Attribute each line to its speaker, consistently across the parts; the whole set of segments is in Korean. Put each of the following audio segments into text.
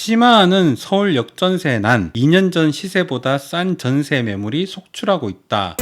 Speaker 1: 심화하는 서울 역전세 난 2년 전 시세보다 싼 전세 매물이 속출하고 있다.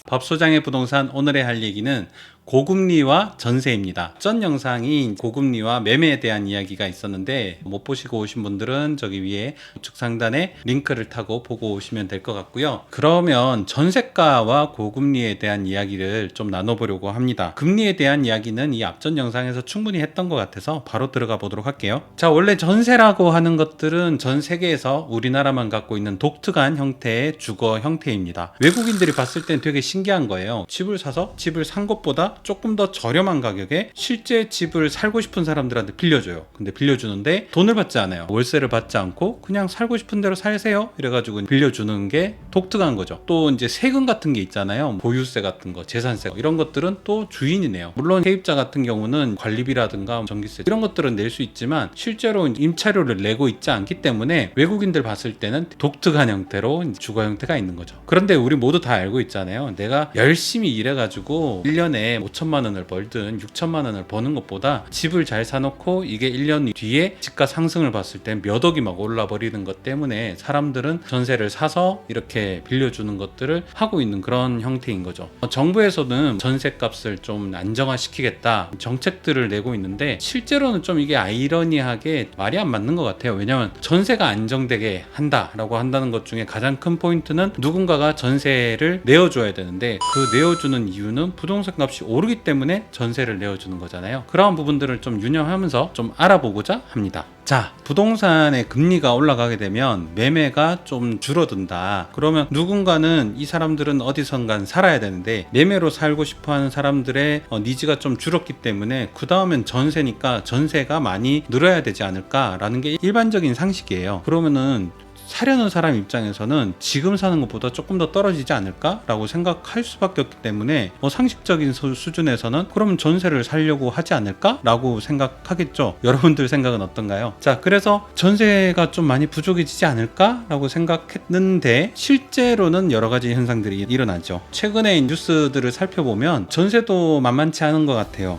Speaker 1: 밥소장의 부동산 오늘의 할 얘기는 고금리와 전세입니다. 전 영상이 고금리와 매매에 대한 이야기가 있었는데 못 보시고 오신 분들은 저기 위에 우측 상단에 링크를 타고 보고 오시면 될 것 같고요. 그러면 전세가와 고금리에 대한 이야기를 좀 나눠보려고 합니다. 금리에 대한 이야기는 이 앞전 영상에서 충분히 했던 것 같아서 바로 들어가 보도록 할게요. 자, 원래 전세라고 하는 것들은 전 세계에서 우리나라만 갖고 있는 독특한 형태의 주거 형태입니다. 외국인들이 봤을 땐 되게 신기한 거예요. 집을 사서 집을 산 것보다 조금 더 저렴한 가격에 실제 집을 살고 싶은 사람들한테 빌려줘요. 근데 빌려주는데 돈을 받지 않아요. 월세를 받지 않고 그냥 살고 싶은 대로 살세요 이래가지고 빌려주는 게 독특한 거죠. 또 이제 세금 같은 게 있잖아요. 보유세 같은 거, 재산세 이런 것들은 또 주인이 내요. 물론 세입자 같은 경우는 관리비라든가 전기세 이런 것들은 낼 수 있지만 실제로 임차료를 내고 있지 않기 때문에 외국인들 봤을 때는 독특한 형태로 주거 형태가 있는 거죠. 그런데 우리 모두 다 알고 있잖아요. 내가 열심히 일해가지고 1년에 5천만 원을 벌든 6천만 원을 버는 것보다 집을 잘 사놓고 이게 1년 뒤에 집가 상승을 봤을 때 몇 억이 막 올라 버리는 것 때문에 사람들은 전세를 사서 이렇게 빌려주는 것들을 하고 있는 그런 형태인 거죠. 정부에서는 전세값을 좀 안정화시키겠다 정책들을 내고 있는데 실제로는 좀 이게 아이러니하게 말이 안 맞는 것 같아요. 왜냐하면 전세가 안정되게 한다라고 한다는 것 중에 가장 큰 포인트는 누군가가 전세를 내어줘야 되는데 그 내어주는 이유는 부동산 값이 오르기 때문에 전세를 내어주는 거잖아요. 그런 부분들을 좀 유념하면서 좀 알아보고자 합니다. 자, 부동산의 금리가 올라가게 되면 매매가 좀 줄어든다. 그러면 누군가는 이 사람들은 어디선간 살아야 되는데 매매로 살고 싶어하는 사람들의 니즈가 좀 줄었기 때문에 그 다음엔 전세니까 전세가 많이 늘어야 되지 않을까라는 게 일반적인 상식이에요. 그러면은 사려는 사람 입장에서는 지금 사는 것보다 조금 더 떨어지지 않을까라고 생각할 수밖에 없기 때문에 상식적인 수준에서는 그러면 전세를 살려고 하지 않을까라고 생각하겠죠. 여러분들 생각은 어떤가요? 자, 그래서 전세가 좀 많이 부족해지지 않을까라고 생각했는데 실제로는 여러 가지 현상들이 일어나죠. 최근에 뉴스들을 살펴보면 전세도 만만치 않은 것 같아요.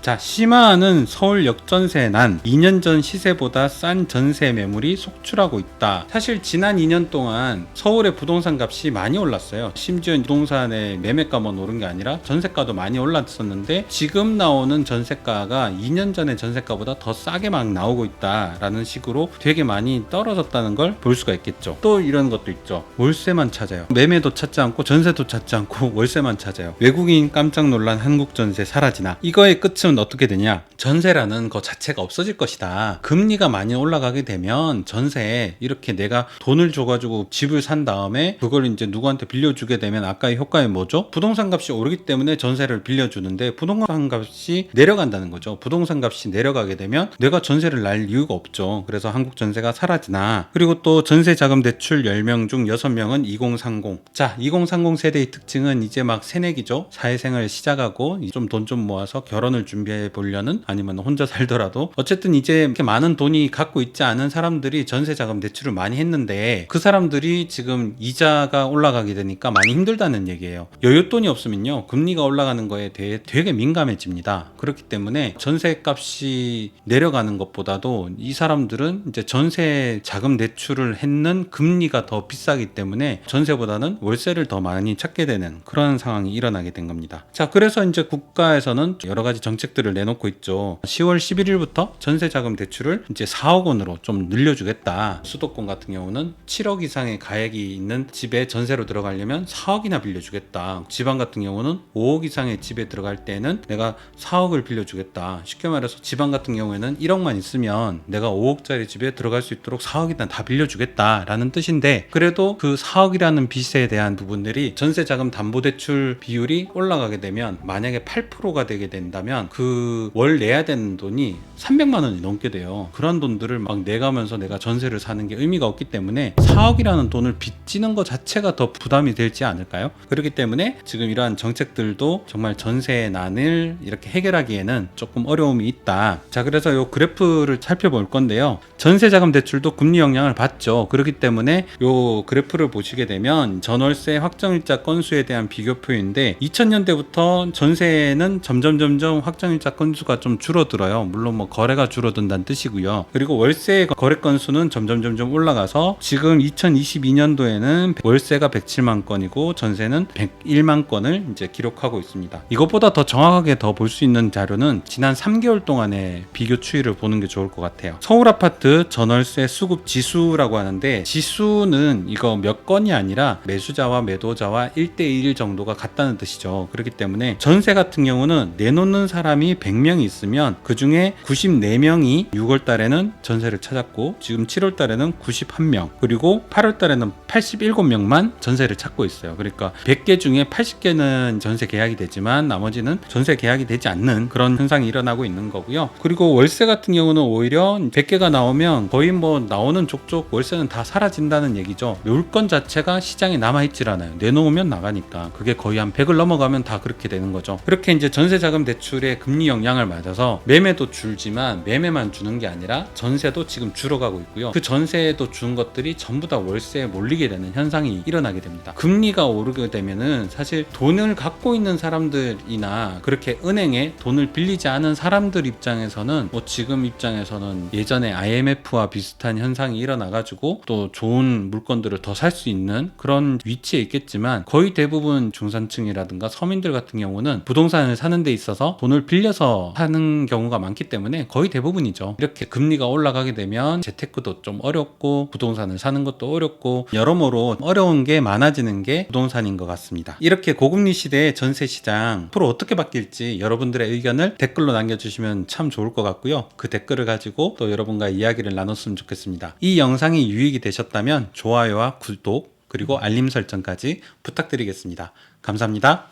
Speaker 1: 자, 심화하는 서울 역전세 난 2년 전 시세보다 싼 전세 매물이 속출하고 있다. 사실 지난 2년 동안 서울의 부동산 값이 많이 올랐어요. 심지어 부동산의 매매가만 오른 게 아니라 전세가도 많이 올랐었는데 지금 나오는 전세가가 2년 전의 전세가보다 더 싸게 막 나오고 있다라는 식으로 되게 많이 떨어졌다는 걸 볼 수가 있겠죠. 또 이런 것도 있죠. 월세만 찾아요. 매매도 찾지 않고 전세도 찾지 않고 월세만 찾아요. 외국인 깜짝 놀란 한국 전세 사라지나. 이거의 끝은 어떻게 되냐? 전세라는 것 자체가 없어질 것이다. 금리가 많이 올라가게 되면 전세 이렇게 내가 돈을 줘가지고 집을 산 다음에 그걸 이제 누구한테 빌려주게 되면 아까의 효과는 뭐죠? 부동산 값이 오르기 때문에 전세를 빌려주는데 부동산 값이 내려간다는 거죠. 부동산 값이 내려가게 되면 내가 전세를 날 이유가 없죠. 그래서 한국 전세가 사라지나. 그리고 또 전세 자금 대출 10명 중 6명은 2030. 자, 2030 세대의 특징은 이제 막 새내기죠. 사회생활 시작하고 좀 돈 좀 모아서 결혼을 준비해 보려는 아니면 혼자 살더라도 어쨌든 이제 이렇게 많은 돈이 갖고 있지 않은 사람들이 전세 자금 대출을 많이 했는데 그 사람들이 지금 이자가 올라가게 되니까 많이 힘들다는 얘기예요. 여윳돈이 없으면요 금리가 올라가는 거에 대해 되게 민감해집니다. 그렇기 때문에 전세 값이 내려가는 것보다도 이 사람들은 이제 전세 자금 대출을 했는 금리가 더 비싸기 때문에 전세보다는 월세를 더 많이 찾게 되는 그런 상황이 일어나게 된 겁니다. 자, 그래서 이제 국가에서는 여러 가지 정책들을 내놓고 있죠. 10월 11일부터 전세자금 대출을 이제 4억 원으로 좀 늘려주겠다. 수도권 같은 경우는 7억 이상의 가액이 있는 집에 전세로 들어가려면 4억이나 빌려주겠다. 지방 같은 경우는 5억 이상의 집에 들어갈 때는 내가 4억을 빌려주겠다. 쉽게 말해서 지방 같은 경우에는 1억만 있으면 내가 5억짜리 집에 들어갈 수 있도록 4억이나 다 빌려주겠다라는 뜻인데 그래도 그 4억이라는 빚에 대한 부분들이 전세자금 담보대출 비율이 올라가게 되면 만약에 8%가 되게 된다면 그 그 월 내야 되는 돈이 300만 원이 넘게 돼요. 그런 돈들을 막 내가면서 내가 전세를 사는 게 의미가 없기 때문에 4억이라는 돈을 빚지는 것 자체가 더 부담이 되지 않을까요? 그렇기 때문에 지금 이러한 정책들도 정말 전세난을 이렇게 해결하기에는 조금 어려움이 있다. 자, 그래서 이 그래프를 살펴볼 건데요. 전세자금 대출도 금리 영향을 받죠. 그렇기 때문에 이 그래프를 보시게 되면 전월세 확정일자 건수에 대한 비교표인데 2000년대부터 전세는 점점 확정일자 건수가 좀 줄어들어요. 물론 뭐 거래가 줄어든다는 뜻이고요. 그리고 월세 거래 건수는 점점 올라가서 지금 2022년도에는 월세가 107만 건이고 전세는 101만 건을 이제 기록하고 있습니다. 이것보다 더 정확하게 더 볼 수 있는 자료는 지난 3개월 동안의 비교 추이를 보는 게 좋을 것 같아요. 서울 아파트 전월세 수급 지수라고 하는데 지수는 이거 몇 건이 아니라 매수자와 매도자와 1대1 정도가 같다는 뜻이죠. 그렇기 때문에 전세 같은 경우는 내놓는 사람이 100명이 있으면 그 중에 94명이 6월 달에는 전세를 찾았고 지금 7월 달에는 91명 그리고 8월 달에는 87명만 전세를 찾고 있어요. 그러니까 100개 중에 80개는 전세 계약이 되지만 나머지는 전세 계약이 되지 않는 그런 현상이 일어나고 있는 거고요. 그리고 월세 같은 경우는 오히려 100개가 나오면 거의 뭐 나오는 족족 월세는 다 사라진다는 얘기죠. 물건 자체가 시장에 남아있질 않아요. 내놓으면 나가니까 그게 거의 한 100을 넘어가면 다 그렇게 되는 거죠. 그렇게 이제 전세자금 대출의 금리 영향을 맞아서 매매도 줄지만 매매만 주는 게 아니라 전세도 지금 줄어가고 있고요. 그 전세에도 준 것들이 전부 다 월세에 몰리게 되는 현상이 일어나게 됩니다. 금리가 오르게 되면은 사실 돈을 갖고 있는 사람들이나 그렇게 은행에 돈을 빌리지 않은 사람들 입장에서는 뭐 지금 입장에서는 예전에 IMF와 비슷한 현상이 일어나가지고 또 좋은 물건들을 더 살 수 있는 그런 위치에 있겠지만 거의 대부분 중산층이라든가 서민들 같은 경우는 부동산을 사는 데 있어서 돈을 빌려서 사는 경우가 많기 때문에 거의 대부분이죠. 이렇게 금리가 올라가게 되면 재테크도 좀 어렵고 부동산을 사는 것도 어렵고 여러모로 어려운 게 많아지는 게 부동산인 것 같습니다. 이렇게 고금리 시대의 전세 시장 앞으로 어떻게 바뀔지 여러분들의 의견을 댓글로 남겨주시면 참 좋을 것 같고요. 그 댓글을 가지고 또 여러분과 이야기를 나눴으면 좋겠습니다. 이 영상이 유익이 되셨다면 좋아요와 구독 그리고 알림 설정까지 부탁드리겠습니다. 감사합니다.